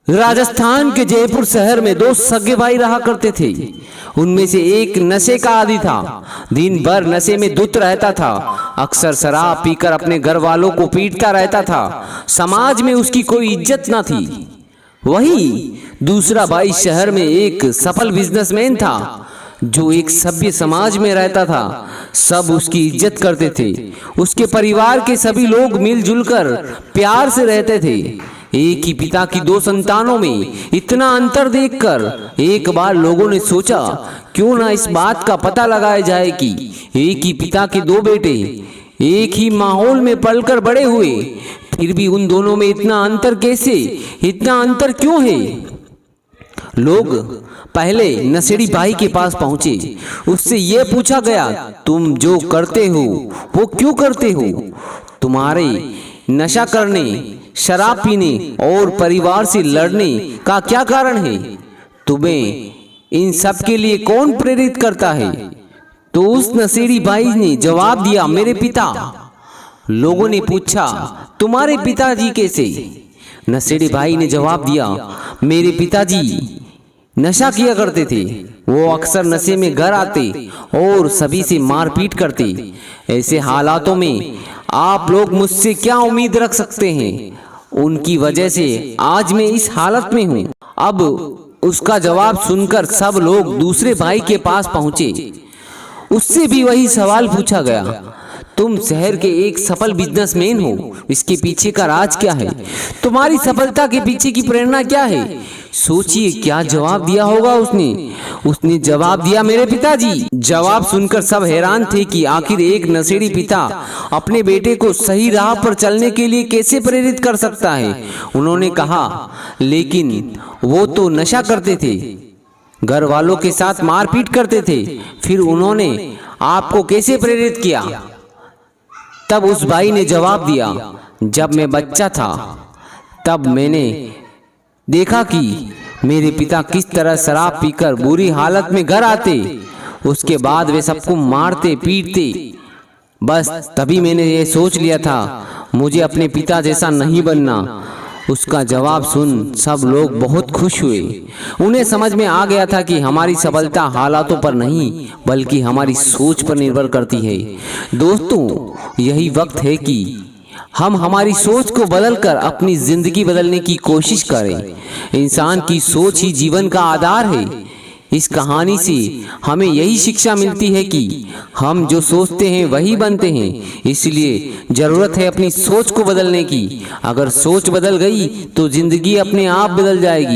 राजस्थान के जयपुर शहर में दो सगे भाई रहा करते थे। उनमें से एक नशे का आदी था। दिन भर नशे में धुत रहता था। अक्सर शराब पीकर अपने घर वालों को पीटता रहता था। समाज में उसकी कोई इज्जत न थी। वहीं दूसरा भाई शहर में एक सफल बिजनेसमैन था जो एक सभ्य समाज में रहता था। सब उसकी इज्जत करते थे। उसके परिवार के सभी लोग मिलजुल कर प्यार से रहते थे। एक ही पिता की दो संतानों में इतना अंतर देखकर एक बार लोगों ने सोचा, क्यों ना इस बात का पता लगाया जाए कि एक ही पिता के दो बेटे एक ही माहौल में पलकर बड़े हुए, फिर भी उन दोनों में इतना अंतर कैसे, इतना अंतर क्यों है। लोग पहले नशेड़ी भाई के पास पहुंचे। उससे यह पूछा गया, तुम जो करते हो वो क्यों करते हो? तुम्हारे नशा करने, शराब पीने और परिवार से लड़ने का क्या कारण है? तुम्हें इन सब के लिए कौन प्रेरित करता है? तो उस नशेड़ी भाई ने जवाब दिया, मेरे पिता। लोगों ने पूछा, तुम्हारे पिताजी कैसे? नशेड़ी भाई ने जवाब दिया, मेरे पिताजी नशा किया करते थे। वो अक्सर नशे में घर आते और सभी से मारपीट करते। ऐसे हालातों में आप लोग मुझसे क्या उम्मीद रख सकते हैं? उनकी वजह से आज मैं इस हालत में हूँ। अब उसका जवाब सुनकर सब लोग दूसरे भाई के पास पहुंचे। उससे भी वही सवाल पूछा गया, तुम शहर के एक सफल बिजनेसमैन हो, इसके पीछे का राज क्या है? तुम्हारी सफलता के पीछे की प्रेरणा क्या है? सोचिए क्या जवाब दिया होगा उसने जवाब दिया, मेरे पिताजी। जवाब सुनकर सब हैरान थे कि आखिर एक नशेड़ी पिता अपने बेटे को सही राह पर चलने के लिए कैसे प्रेरित कर सकता है। उन्होंने कहा, लेकिन वो तो नशा करते थे, घर वालों के साथ मारपीट करते थे, फिर उन्होंने आपको कैसे प्रेरित किया? तब उस भाई ने जवाब दिया, जब मैं बच्चा था तब मैंने देखा कि मेरे पिता किस तरह शराब पीकर बुरी हालत में घर आते, उसके बाद वे सबको मारते पीटते। बस तभी मैंने ये सोच लिया था, मुझे अपने पिता जैसा नहीं बनना। उसका जवाब सुन सब लोग बहुत खुश हुए। उन्हें समझ में आ गया था कि हमारी सफलता हालातों पर नहीं बल्कि हमारी सोच पर निर्भर करती है। दोस्तों, यही वक्त है कि हम हमारी सोच को बदलकर अपनी जिंदगी बदलने की कोशिश करें। इंसान की सोच ही जीवन का आधार है। इस कहानी से हमें यही शिक्षा मिलती है कि हम जो सोचते हैं वही बनते हैं। इसलिए जरूरत है अपनी सोच को बदलने की। अगर सोच बदल गई तो जिंदगी अपने आप बदल जाएगी।